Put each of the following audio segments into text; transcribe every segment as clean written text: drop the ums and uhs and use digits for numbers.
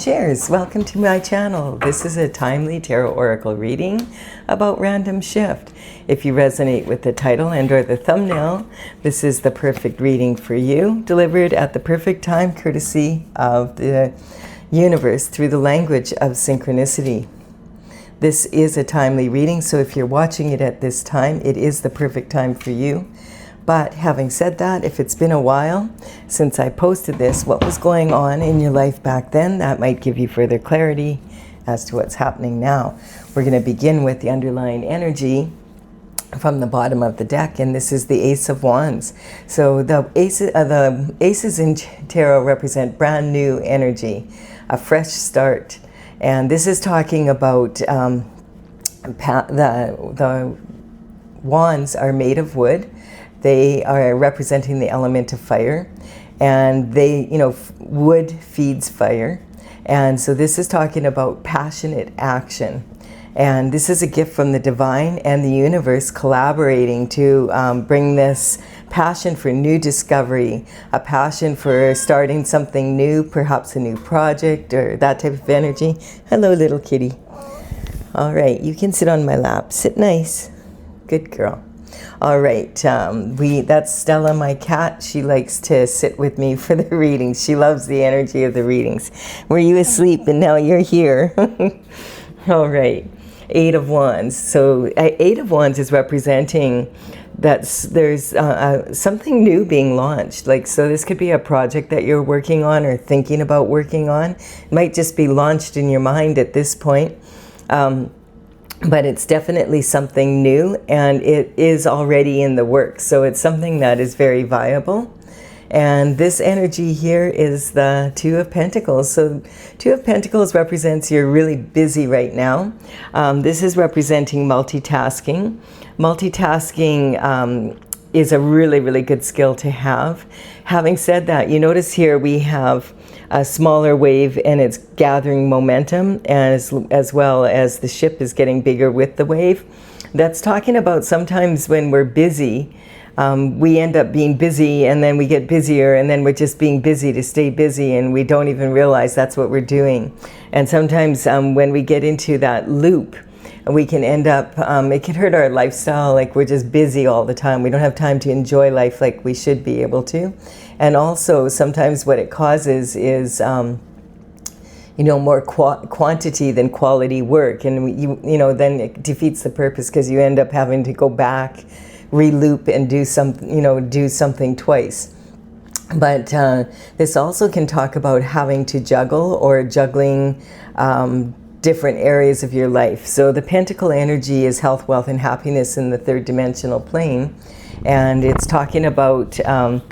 Shares, welcome to my channel. This is a timely tarot oracle reading about random shift. If you resonate with the title and or the thumbnail, this is the perfect reading for you, delivered at the perfect time courtesy of the universe through the language of synchronicity. This is a timely reading, so if you're watching it at this time, it is the perfect time for you. But having said that, if it's been a while since I posted this, what was going on in your life back then, that might give you further clarity as to what's happening now. We're going to begin with the underlying energy from the bottom of the deck, and this is the Ace of Wands. So the aces in tarot represent brand new energy, a fresh start. And this is talking about the wands are made of wood. They are representing the element of fire, and wood feeds fire. And so this is talking about passionate action. And this is a gift from the divine and the universe collaborating to bring this passion for new discovery, a passion for starting something new, perhaps a new project or that type of energy. Hello, little kitty. All right, you can sit on my lap. Sit nice. Good girl. All right, that's Stella, my cat. She likes to sit with me for the readings. She loves the energy of the readings. Were you asleep and now you're here? All right, Eight of Wands. So Eight of Wands is representing that there's something new being launched. So this could be a project that you're working on or thinking about working on. It might just be launched in your mind at this point. But it's definitely something new, and it is already in the works. So it's something that is very viable. And this energy here is the Two of Pentacles. So Two of Pentacles represents you're really busy right now. This is representing multitasking. Multitasking is a really, really good skill to have. Having said that, you notice here we have a smaller wave and it's gathering momentum, as well as the ship is getting bigger with the wave. That's talking about sometimes when we're busy, we end up being busy and then we get busier and then we're just being busy to stay busy and we don't even realize that's what we're doing. And sometimes when we get into that loop, we can end up, it can hurt our lifestyle, like we're just busy all the time. We don't have time to enjoy life like we should be able to. And also sometimes what it causes is, more quantity than quality work. And, then it defeats the purpose because you end up having to go back, re-loop and do something twice. But this also can talk about having to juggle or juggling different areas of your life. So the Pentacle energy is health, wealth, and happiness in the third dimensional plane. And it's talking about, the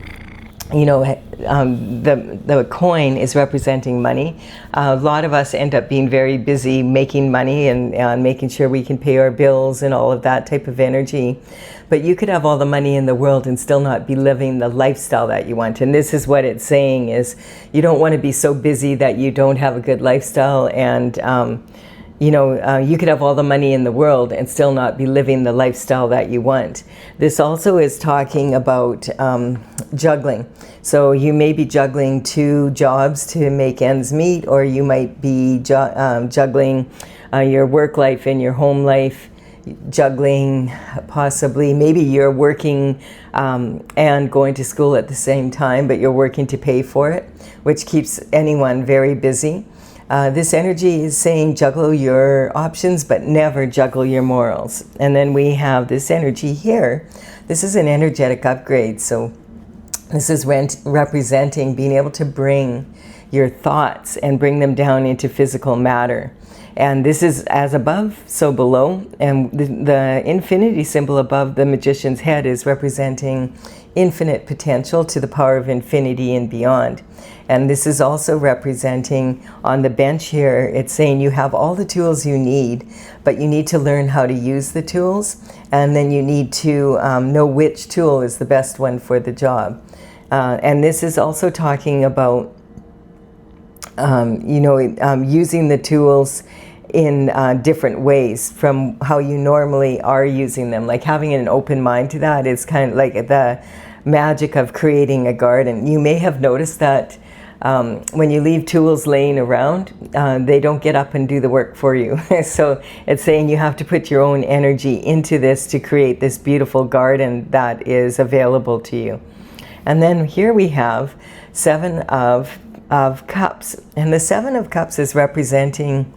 coin is representing money. A lot of us end up being very busy making money and making sure we can pay our bills and all of that type of energy. But you could have all the money in the world and still not be living the lifestyle that you want. And this is what it's saying is you don't want to be so busy that you don't have a good lifestyle. And, you could have all the money in the world and still not be living the lifestyle that you want. This also is talking about juggling. So you may be juggling two jobs to make ends meet, or you might be juggling your work life and your home life, juggling possibly, maybe you're working and going to school at the same time, but you're working to pay for it, which keeps anyone very busy. This energy is saying juggle your options, but never juggle your morals. And then we have this energy here. This is an energetic upgrade. So this is representing being able to bring your thoughts and bring them down into physical matter. And this is as above, so below. And the infinity symbol above the magician's head is representing infinite potential to the power of infinity and beyond. And this is also representing on the bench here, it's saying you have all the tools you need, but you need to learn how to use the tools. And then you need to know which tool is the best one for the job. And this is also talking about, using the tools in different ways from how you normally are using them. Like having an open mind to that is kind of like the magic of creating a garden. You may have noticed that when you leave tools laying around, they don't get up and do the work for you. So it's saying you have to put your own energy into this to create this beautiful garden that is available to you. And then here we have Seven of Cups. And the Seven of Cups is representing,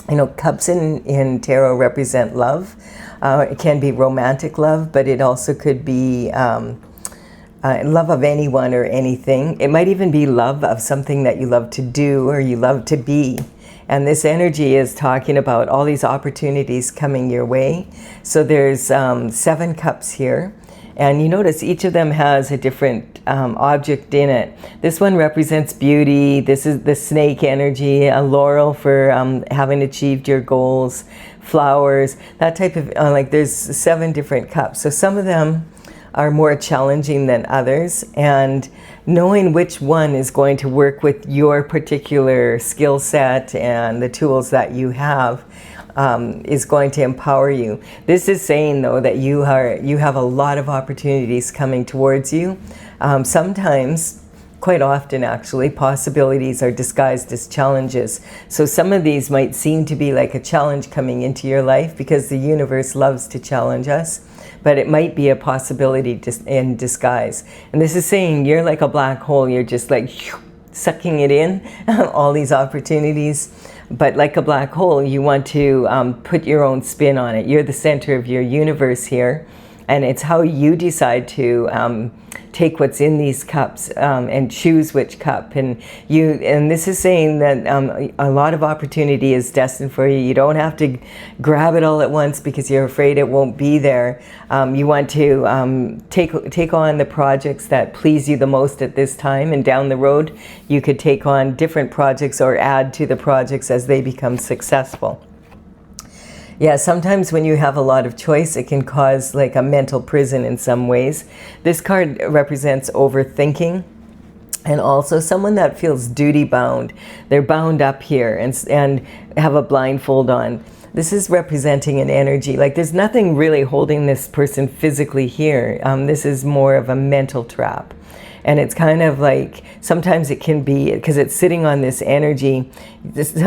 you know, cups in tarot represent love. It can be romantic love, but it also could be love of anyone or anything. It might even be love of something that you love to do or you love to be. And this energy is talking about all these opportunities coming your way. So there's 7 cups here. And you notice each of them has a different object in it. This one represents beauty. This is the snake energy, a laurel for having achieved your goals, flowers, that type of, like there's 7 different cups. So some of them are more challenging than others, and knowing which one is going to work with your particular skill set and the tools that you have is going to empower you. This is saying, though, that you have a lot of opportunities coming towards you. Sometimes, quite often actually, possibilities are disguised as challenges. So some of these might seem to be like a challenge coming into your life because the universe loves to challenge us, but it might be a possibility in disguise. And this is saying you're like a black hole. You're just like sucking it in, all these opportunities. But like a black hole, you want to put your own spin on it. You're the center of your universe here. And it's how you decide to take what's in these cups and choose which cup. And this is saying that a lot of opportunity is destined for you. You don't have to grab it all at once because you're afraid it won't be there. You want to take on the projects that please you the most at this time. And down the road, you could take on different projects or add to the projects as they become successful. Yeah, sometimes when you have a lot of choice, it can cause like a mental prison in some ways. This card represents overthinking, and also someone that feels duty bound. They're bound up here and have a blindfold on. This is representing an energy. Like there's nothing really holding this person physically here. This is more of a mental trap. And it's kind of like, sometimes it can be, because it's sitting on this energy,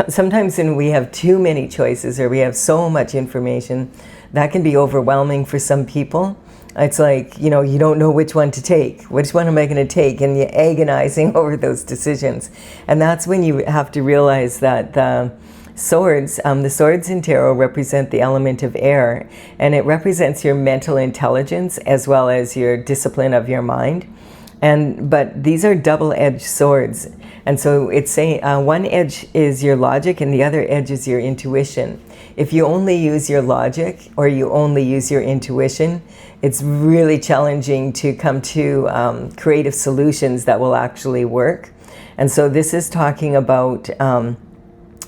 sometimes when we have too many choices or we have so much information, that can be overwhelming for some people. It's like, you know, you don't know which one to take. Which one am I going to take? And you're agonizing over those decisions. And that's when you have to realize that the swords in tarot represent the element of air, and it represents your mental intelligence as well as your discipline of your mind. But these are double-edged swords. And so it's saying one edge is your logic and the other edge is your intuition. If you only use your logic or you only use your intuition, it's really challenging to come to creative solutions that will actually work. And so this is talking about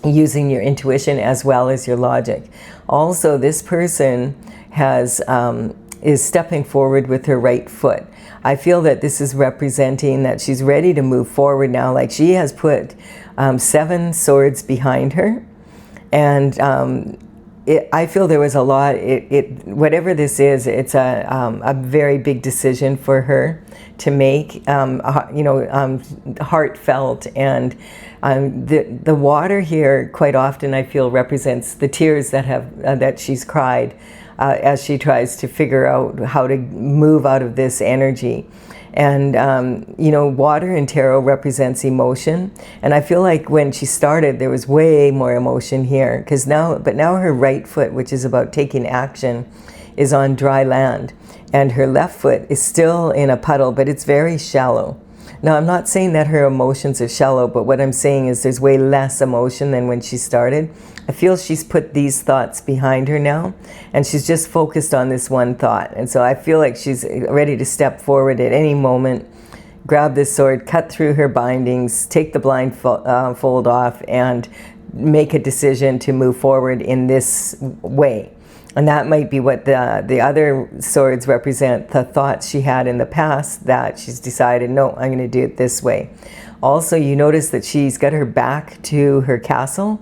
using your intuition as well as your logic. Also, this person is stepping forward with her right foot. I feel that this is representing that she's ready to move forward now. Like she has put 7 swords behind her. And I feel there was a lot, whatever this is, it's a very big decision for her to make, heartfelt. And the water here quite often I feel represents the tears that she's cried. As she tries to figure out how to move out of this energy. And, water in tarot represents emotion. And I feel like when she started, there was way more emotion here. But now her right foot, which is about taking action, is on dry land. And her left foot is still in a puddle, but it's very shallow. Now, I'm not saying that her emotions are shallow, but what I'm saying is there's way less emotion than when she started. I feel she's put these thoughts behind her now, and she's just focused on this one thought. And so I feel like she's ready to step forward at any moment, grab this sword, cut through her bindings, take the blindfold off, and make a decision to move forward in this way. And that might be what the other swords represent, the thoughts she had in the past that she's decided, no, I'm going to do it this way. Also, you notice that she's got her back to her castle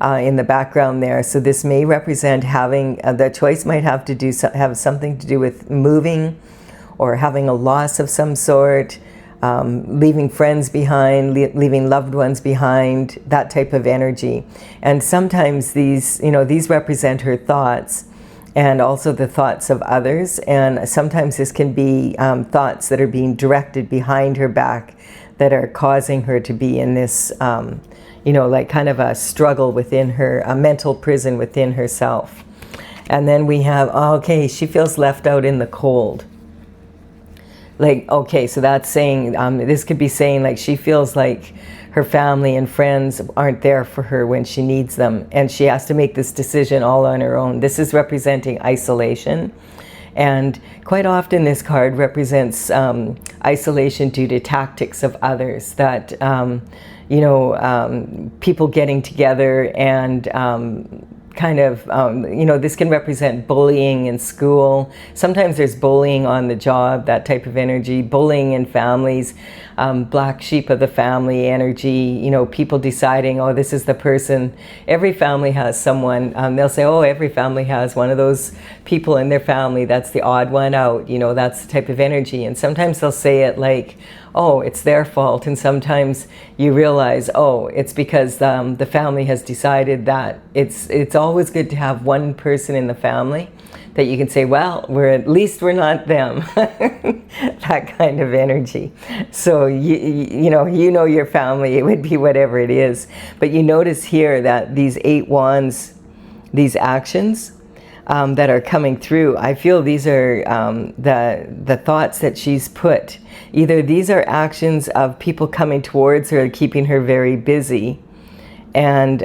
in the background there. So this may represent having, the choice might have something to do with moving or having a loss of some sort. leaving friends behind, leaving loved ones behind, that type of energy. And sometimes these, these represent her thoughts and also the thoughts of others. And sometimes this can be thoughts that are being directed behind her back that are causing her to be in this, like kind of a struggle within her, a mental prison within herself. And then we have, okay, she feels left out in the cold. Like, okay, so that's saying, this could be saying like she feels like her family and friends aren't there for her when she needs them, and she has to make this decision all on her own. This is representing isolation, and quite often this card represents isolation due to tactics of others, that people getting together and kind of, this can represent bullying in school. Sometimes there's bullying on the job, that type of energy, bullying in families, black sheep of the family energy, people deciding, oh, this is the person. Every family has someone, they'll say, oh, every family has one of those people in their family that's the odd one out, that's the type of energy. And sometimes they'll say it like, oh, it's their fault. And sometimes you realize, oh, it's because the family has decided that it's always good to have one person in the family that you can say, well, at least we're not them. That kind of energy. So you know your family, it would be whatever it is. But you notice here that these 8 wands, these actions that are coming through, I feel these are the thoughts that she's put. Either these are actions of people coming towards her, keeping her very busy, and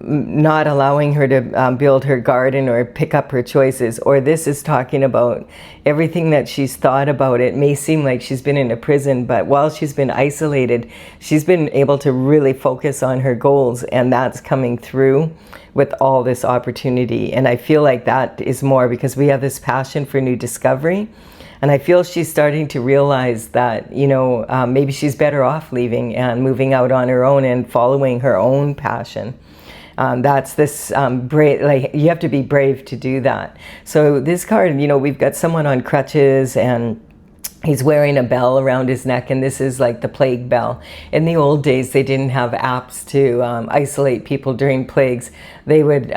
not allowing her to build her garden or pick up her choices. Or this is talking about everything that she's thought about. It may seem like she's been in a prison, but while she's been isolated, she's been able to really focus on her goals, and that's coming through with all this opportunity. And I feel like that is more because we have this passion for new discovery. And I feel she's starting to realize that, maybe she's better off leaving and moving out on her own and following her own passion. That's this brave, like you have to be brave to do that. So this card, we've got someone on crutches and he's wearing a bell around his neck, and this is like the plague bell. In the old days, they didn't have apps to isolate people during plagues. They would,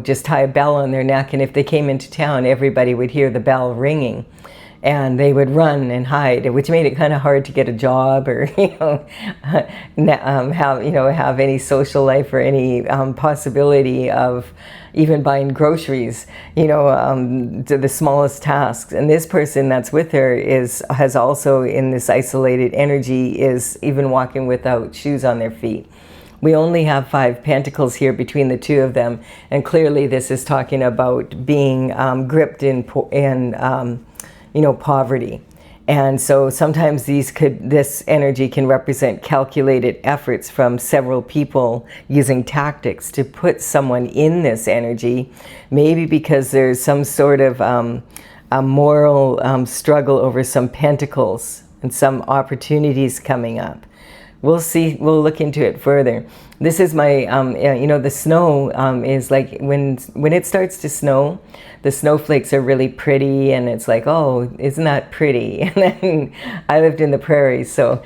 just tie a bell on their neck, and if they came into town, everybody would hear the bell ringing. And they would run and hide, which made it kind of hard to get a job or, have any social life or any possibility of even buying groceries, to the smallest tasks. And this person that's with her has also, in this isolated energy, is even walking without shoes on their feet. We only have 5 pentacles here between the two of them, and clearly this is talking about being gripped in poverty. And so sometimes this energy can represent calculated efforts from several people using tactics to put someone in this energy, maybe because there's some sort of a moral struggle over some pentacles and some opportunities coming up. We'll see, we'll look into it further. This is my, the snow is like, when it starts to snow, the snowflakes are really pretty, and it's like, oh, isn't that pretty? And then I lived in the prairies, so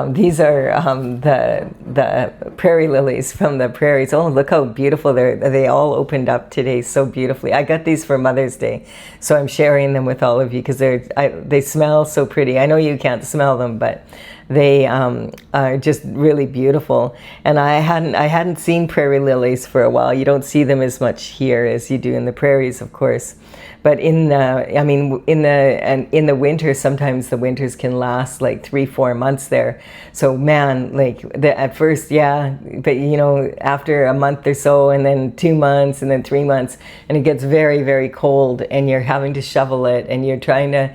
these are the prairie lilies from the prairies. Oh, look how beautiful they all opened up today so beautifully. I got these for Mother's Day, so I'm sharing them with all of you because they smell so pretty. I know you can't smell them, but they are just really beautiful. And I hadn't seen prairie lilies for a while. You don't see them as much here as you do in the prairies, of course. But in the winter, sometimes the winters can last like 3-4 months there. So man, at first, yeah, but after a month or so, and then 2 months, and then 3 months, and it gets very, very cold, and you're having to shovel it, and you're trying to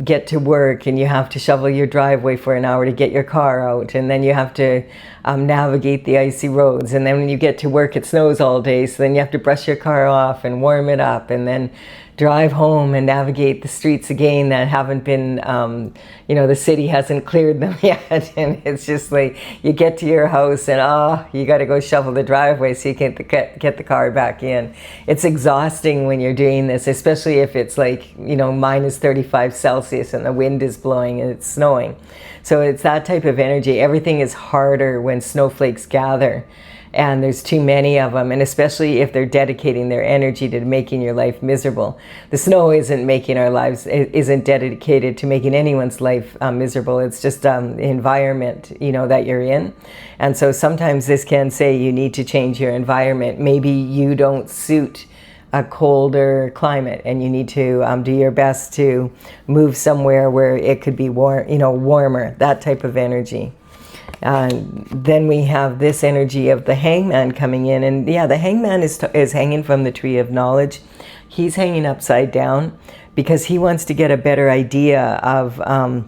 get to work, and you have to shovel your driveway for an hour to get your car out, and then you have to navigate the icy roads, and then when you get to work it snows all day, so then you have to brush your car off and warm it up, and then drive home and navigate the streets again that haven't been, the city hasn't cleared them yet. And it's just like you get to your house and you got to go shovel the driveway so you can get the car back in. It's exhausting when you're doing this, especially if it's like, minus 35 Celsius and the wind is blowing and it's snowing. So it's that type of energy. Everything is harder when snowflakes gather. And there's too many of them, and especially if they're dedicating their energy to making your life miserable. The snow isn't making our lives, isn't dedicated to making anyone's life miserable. It's just the environment, that you're in. And so sometimes this can say you need to change your environment. Maybe you don't suit a colder climate, and you need to do your best to move somewhere where it could be warmer, that type of energy. Then we have this energy of the hangman coming in, and the hangman is hanging from the tree of knowledge. He's hanging upside down because he wants to get a better idea of a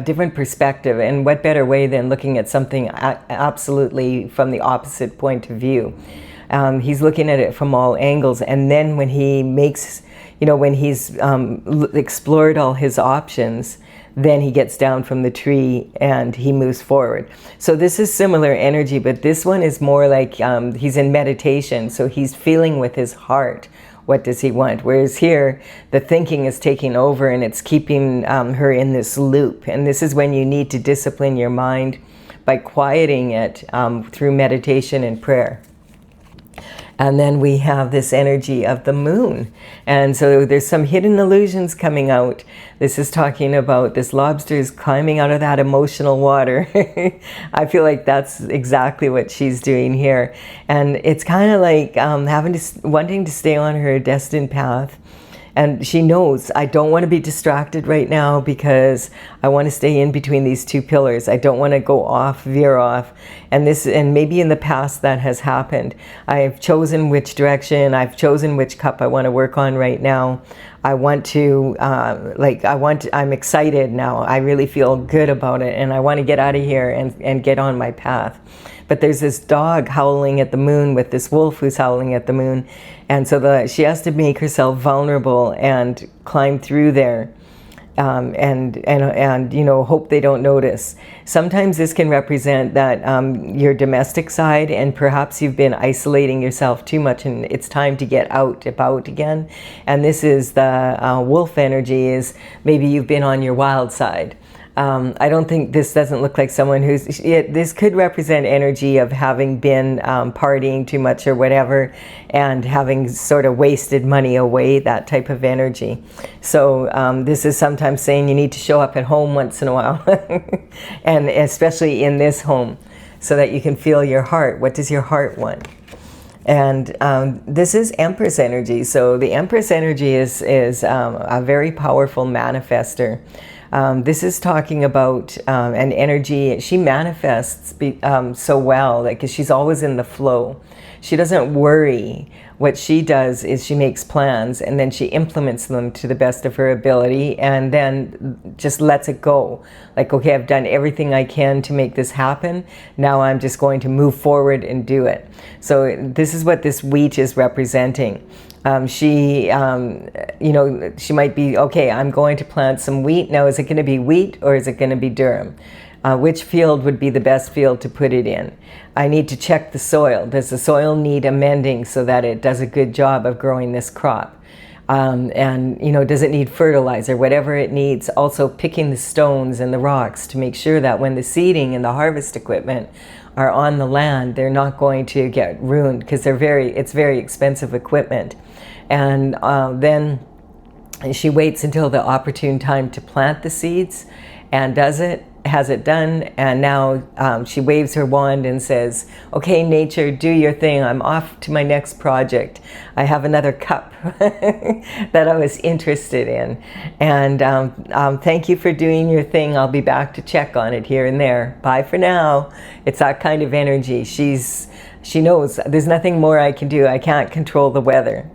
different perspective, and what better way than looking at something absolutely from the opposite point of view. He's looking at it from all angles, and then when he makes, when he's explored all his options, then he gets down from the tree and he moves forward. So this is similar energy, but this one is more like he's in meditation, so he's feeling with his heart. What does he want? Whereas here, the thinking is taking over and it's keeping her in this loop. And this is when you need to discipline your mind by quieting it through meditation and prayer. And then we have this energy of the moon. And so there's some hidden illusions coming out. This is talking about this lobster is climbing out of that emotional water. I feel like that's exactly what she's doing here. And it's kind of like wanting to stay on her destined path. And she knows, I don't want to be distracted right now because I want to stay in between these two pillars. I don't want to veer off. And maybe in the past that has happened. I've chosen which direction, I've chosen which cup I want to work on right now. I'm excited now. I really feel good about it, and I want to get out of here and get on my path. But there's this dog howling at the moon with this wolf who's howling at the moon. And so she has to make herself vulnerable and climb through there and hope they don't notice. Sometimes this can represent that your domestic side, and perhaps you've been isolating yourself too much and it's time to get out about again. And this is the wolf energy, is maybe you've been on your wild side. I don't think this doesn't look like someone this could represent energy of having been partying too much or whatever, and having sort of wasted money away, that type of energy. So this is sometimes saying you need to show up at home once in a while, and especially in this home, so that you can feel your heart. What does your heart want? And this is Empress energy. So the Empress energy is a very powerful manifester. This is talking about an energy. She manifests so well, because she's always in the flow. She doesn't worry. What she does is she makes plans and then she implements them to the best of her ability, and then just lets it go. Like, okay, I've done everything I can to make this happen. Now I'm just going to move forward and do it. So this is what this wheat is representing. She might be, okay, I'm going to plant some wheat. Now, is it going to be wheat or is it going to be durum? Which field would be the best field to put it in? I need to check the soil. Does the soil need amending so that it does a good job of growing this crop? Does it need fertilizer? Whatever it needs. Also picking the stones and the rocks to make sure that when the seeding and the harvest equipment are on the land, they're not going to get ruined, because it's very expensive equipment. And then she waits until the opportune time to plant the seeds, and has it done, and now she waves her wand and says, okay, nature, do your thing. I'm off to my next project. I have another cup that I was interested in. And thank you for doing your thing. I'll be back to check on it here and there. Bye for now. It's that kind of energy. She knows there's nothing more I can do. I can't control the weather,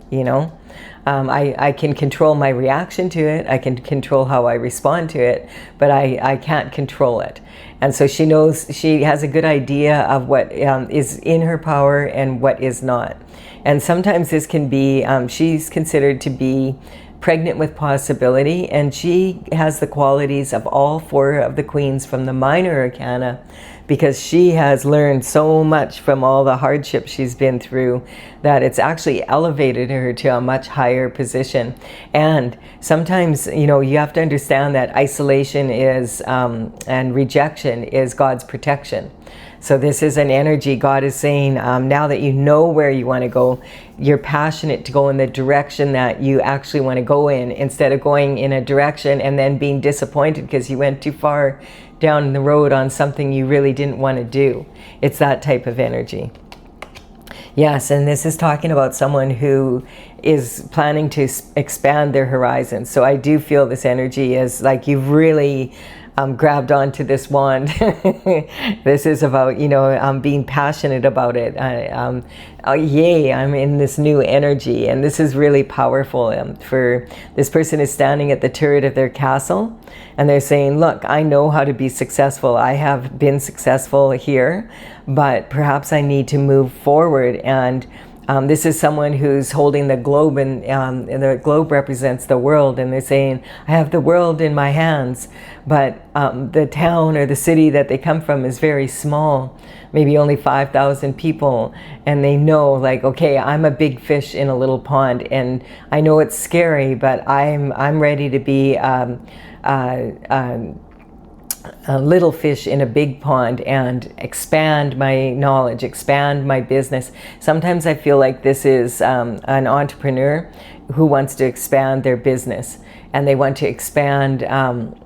I can control my reaction to it. I can control how I respond to it, but I can't control it. And so she knows, she has a good idea of what is in her power and what is not. And sometimes this can be, she's considered to be pregnant with possibility, and she has the qualities of all 4 of the queens from the minor arcana, because she has learned so much from all the hardships she's been through that it's actually elevated her to a much higher position. And sometimes, you know, you have to understand that isolation is and rejection is God's protection. So this is an energy God is saying, now that you know where you want to go, you're passionate to go in the direction that you actually want to go in, instead of going in a direction and then being disappointed because you went too far down the road on something you really didn't want to do. It's that type of energy. Yes, and this is talking about someone who is planning to expand their horizons. So I do feel this energy is like you've really grabbed onto this wand. This is about, you know, being passionate about it. Yay, I'm in this new energy, and this is really powerful. For this person is standing at the turret of their castle, and they're saying, look, I know how to be successful. I have been successful here, but perhaps I need to move forward. And this is someone who's holding the globe, and the globe represents the world, and they're saying, I have the world in my hands, but the town or the city that they come from is very small, maybe only 5,000 people, and they know, like, okay, I'm a big fish in a little pond, and I know it's scary, but I'm ready to be a little fish in a big pond and expand my knowledge, expand my business. Sometimes I feel like this is an entrepreneur who wants to expand their business, and they want to expand,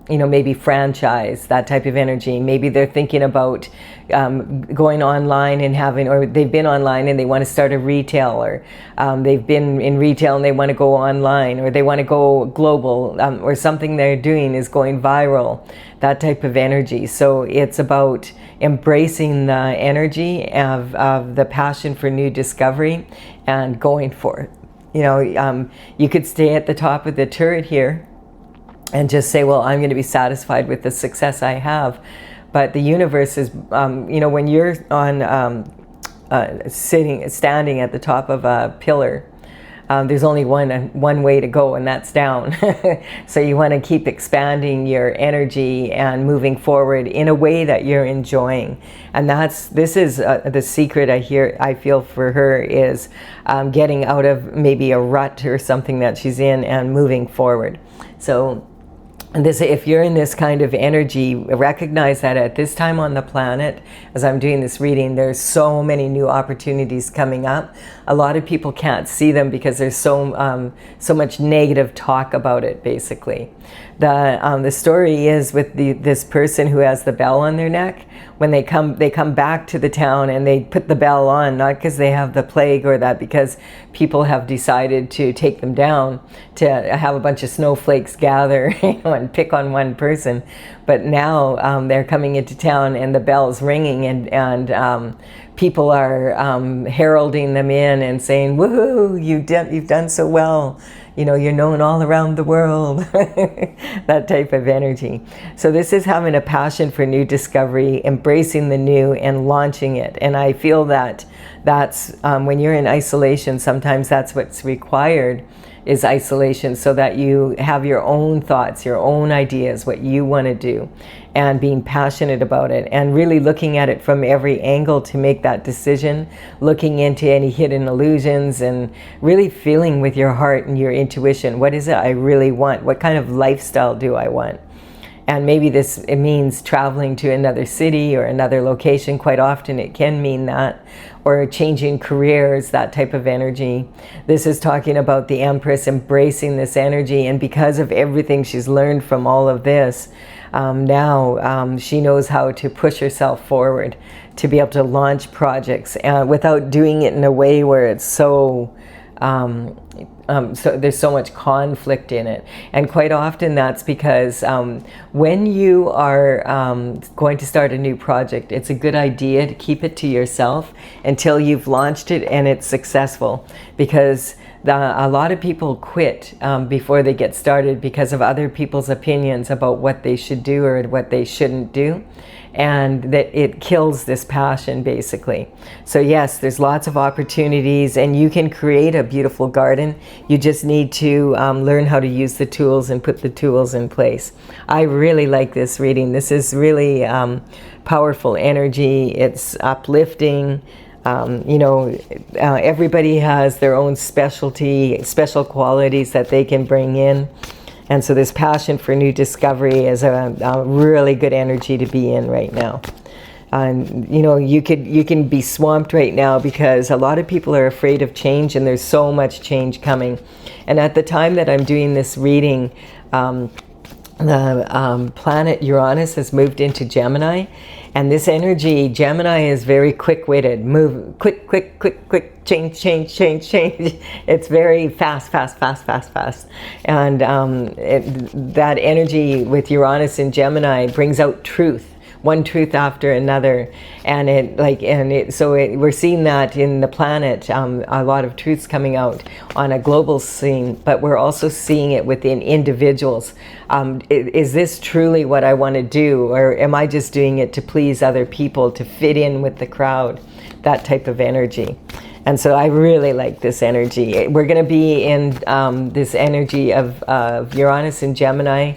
you know, maybe franchise, that type of energy. Maybe they're thinking about going online and having, or they've been online and they want to start a retail, or they've been in retail and they want to go online, or they want to go global, or something they're doing is going viral, that type of energy. So it's about embracing the energy of the passion for new discovery and going for it. You know, you could stay at the top of the turret here and just say, well, I'm going to be satisfied with the success I have. But the universe is, you know, when you're on standing at the top of a pillar, there's only one way to go, and that's down. So you want to keep expanding your energy and moving forward in a way that you're enjoying. And this is the secret I feel for her is getting out of maybe a rut or something that she's in and moving forward. So if you're in this kind of energy, recognize that at this time on the planet, as I'm doing this reading, there's so many new opportunities coming up. A lot of people can't see them because there's so much negative talk about it, basically. The story is with this person who has the bell on their neck. When they come back to the town and they put the bell on, not because they have the plague or that, because people have decided to take them down, to have a bunch of snowflakes gather, you know, and pick on one person. But now they're coming into town and the bell's ringing, and people are heralding them in and saying, woohoo, you've done so well. You know, you're known all around the world. That type of energy. So this is having a passion for new discovery, embracing the new and launching it. And I feel that that's when you're in isolation, sometimes that's what's required, is isolation, so that you have your own thoughts, your own ideas, what you want to do, and being passionate about it, and really looking at it from every angle to make that decision, looking into any hidden illusions, and really feeling with your heart and your intuition, what is it I really want? What kind of lifestyle do I want? And maybe it means traveling to another city or another location. Quite often it can mean that, or changing careers, that type of energy. This is talking about the Empress embracing this energy, and because of everything she's learned from all of this, now she knows how to push herself forward to be able to launch projects without doing it in a way where it's so so there's so much conflict in it. And quite often that's because when you are going to start a new project, it's a good idea to keep it to yourself until you've launched it and it's successful, because a lot of people quit before they get started because of other people's opinions about what they should do or what they shouldn't do, and that it kills this passion basically. So yes, there's lots of opportunities and you can create a beautiful garden. You just need to learn how to use the tools and put the tools in place. I really like this reading. This is really powerful energy. It's uplifting. You know, everybody has their own special qualities that they can bring in. And so this passion for new discovery is a really good energy to be in right now. And you know, you can be swamped right now because a lot of people are afraid of change, and there's so much change coming. And at the time that I'm doing this reading, the planet Uranus has moved into Gemini, and this energy, Gemini is very quick-witted. Move, quick, change. It's very fast. And that energy with Uranus in Gemini brings out truth. One truth after another, and we're seeing that in the planet, a lot of truths coming out on a global scene, but we're also seeing it within individuals. Is this truly what I want to do, or am I just doing it to please other people, to fit in with the crowd? That type of energy. And so I really like this energy. We're going to be in this energy of Uranus in Gemini.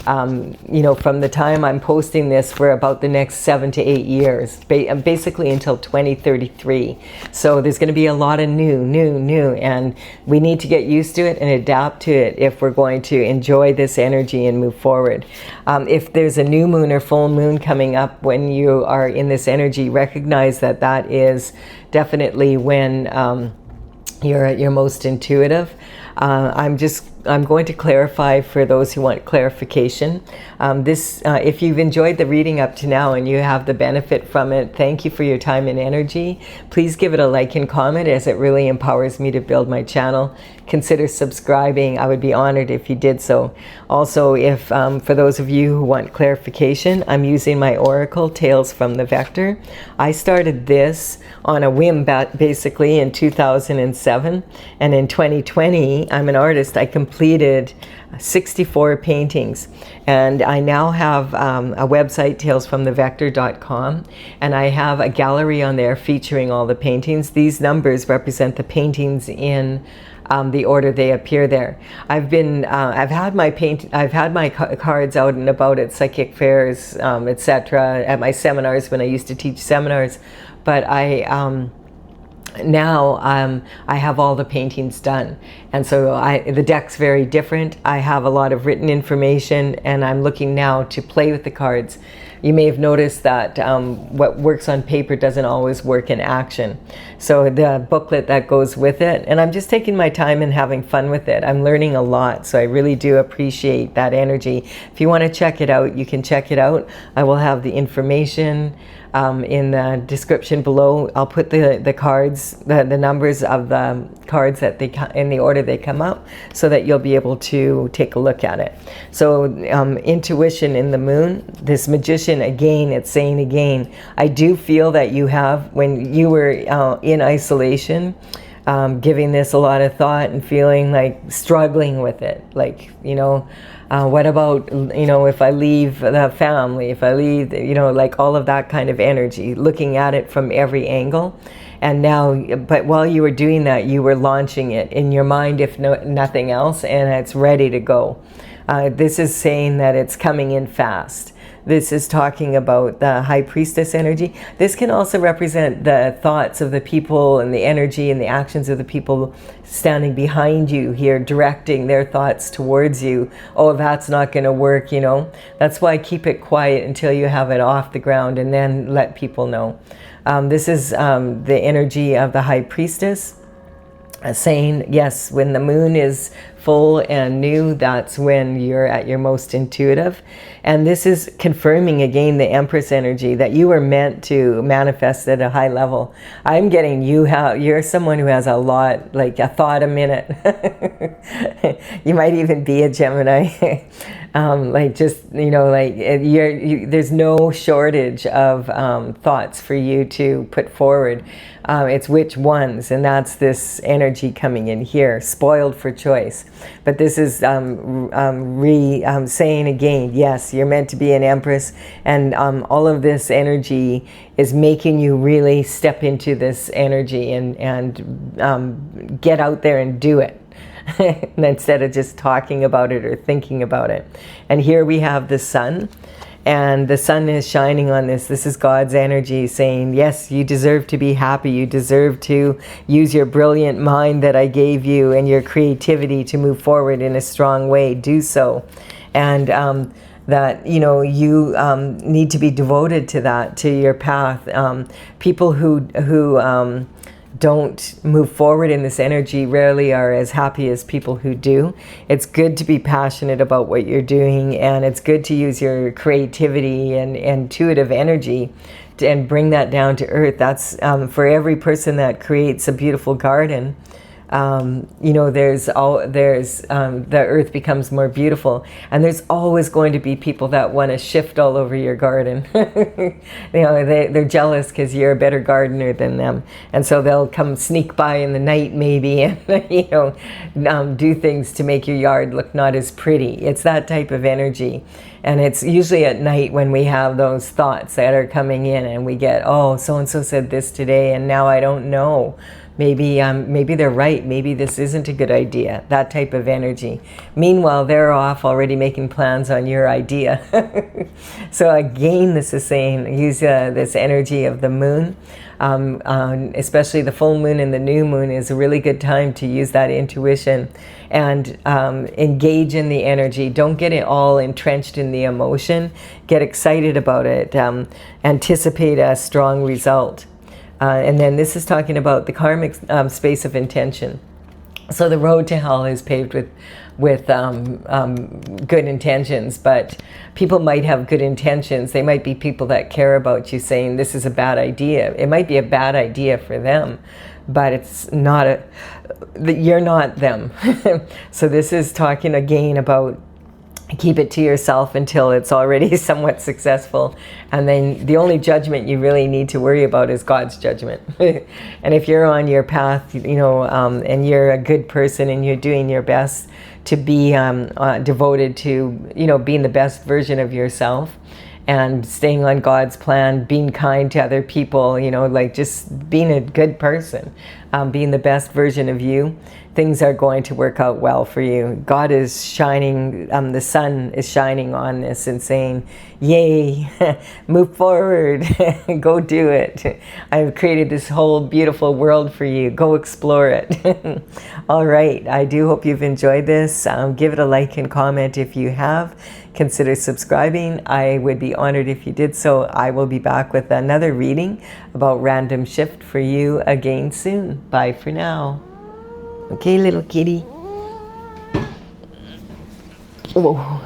You know, from the time I'm posting this for about the next 7 to 8 years, basically until 2033. So there's going to be a lot of new, and we need to get used to it and adapt to it if we're going to enjoy this energy and move forward. If there's a new moon or full moon coming up when you are in this energy, recognize that that is definitely when you're at your most intuitive. I'm going to clarify for those who want clarification. If you've enjoyed the reading up to now and you have the benefit from it, thank you for your time and energy. Please give it a like and comment, as it really empowers me to build my channel. Consider subscribing. I would be honored if you did so. Also, if for those of you who want clarification, I'm using my Oracle, Tales from the Vector. I started this on a whim basically in 2007, and in 2020, I'm an artist. I completed 64 paintings, and I now have a website, talesfromthevector.com, and I have a gallery on there featuring all the paintings. These numbers represent the paintings in the order they appear there. I've had my cards out and about at psychic fairs, etc., at my seminars when I used to teach seminars, but now I have all the paintings done, and so the deck's very different. I have a lot of written information, and I'm looking now to play with the cards. You may have noticed that what works on paper doesn't always work in action. So the booklet that goes with it, and I'm just taking my time and having fun with it. I'm learning a lot, so I really do appreciate that energy. If you want to check it out, you can check it out. I will have the information in the description below. I'll put the cards, the numbers of the cards that in the order they come up, so that you'll be able to take a look at it. So intuition in the moon, this magician, again, it's saying again, I do feel that you have, when you were in isolation, giving this a lot of thought and feeling like struggling with it, like, you know, what about, you know, if I leave the family, if I leave, you know, like all of that kind of energy, looking at it from every angle. And now, but while you were doing that, you were launching it in your mind, if nothing else, and it's ready to go. This is saying that it's coming in fast. This is talking about the High Priestess energy. This can also represent the thoughts of the people and the energy and the actions of the people standing behind you here, directing their thoughts towards you. Oh, that's not going to work, you know. That's why keep it quiet until you have it off the ground, and then let people know. This is the energy of the High Priestess. Saying, yes, when the moon is full and new, that's when you're at your most intuitive. And this is confirming again the Empress energy, that you were meant to manifest at a high level. I'm getting you're someone who has a lot, like a thought a minute. You might even be a Gemini. Like just, you know, like there's no shortage of thoughts for you to put forward. It's which ones, and that's this energy coming in here, spoiled for choice. But this is saying again, yes, you're meant to be an Empress, and all of this energy is making you really step into this energy and get out there and do it. Instead of just talking about it or thinking about it. And here we have the sun, and the sun is shining on this. This is God's energy saying, yes, you deserve to be happy. You deserve to use your brilliant mind that I gave you and your creativity to move forward in a strong way. Do so. And that, you know, you need to be devoted to that, to your path. People who don't move forward in this energy rarely are as happy as people who do. It's good to be passionate about what you're doing, and it's good to use your creativity and intuitive energy and bring that down to earth. That's for every person that creates a beautiful garden. You know, the earth becomes more beautiful, and there's always going to be people that want to shift all over your garden. You know, they're jealous because you're a better gardener than them, and so they'll come sneak by in the night maybe and you know, do things to make your yard look not as pretty. It's that type of energy, and it's usually at night when we have those thoughts that are coming in, and we get, oh, so and so said this today, and now I don't know. Maybe they're right. Maybe this isn't a good idea. That type of energy. Meanwhile, they're off already making plans on your idea. So again, this is saying use this energy of the moon. Especially the full moon and the new moon is a really good time to use that intuition and engage in the energy. Don't get it all entrenched in the emotion. Get excited about it. Anticipate a strong result. And then this is talking about the karmic space of intention. So the road to hell is paved with good intentions, but people might have good intentions. They might be people that care about you saying this is a bad idea. It might be a bad idea for them, but it's not you're not them. So this is talking again about keep it to yourself until it's already somewhat successful, and then the only judgment you really need to worry about is God's judgment. And if you're on your path, you know, and you're a good person and you're doing your best to be devoted to, you know, being the best version of yourself and staying on God's plan, being kind to other people, you know, like just being a good person, being the best version of you, things are going to work out well for you. God is shining, the sun is shining on this and saying, yay, move forward, go do it. I've created this whole beautiful world for you. Go explore it. All right, I do hope you've enjoyed this. Give it a like and comment if you have. Consider subscribing. I would be honored if you did so. I will be back with another reading about random shift for you again soon. Bye for now. Okay, little kitty. Whoa.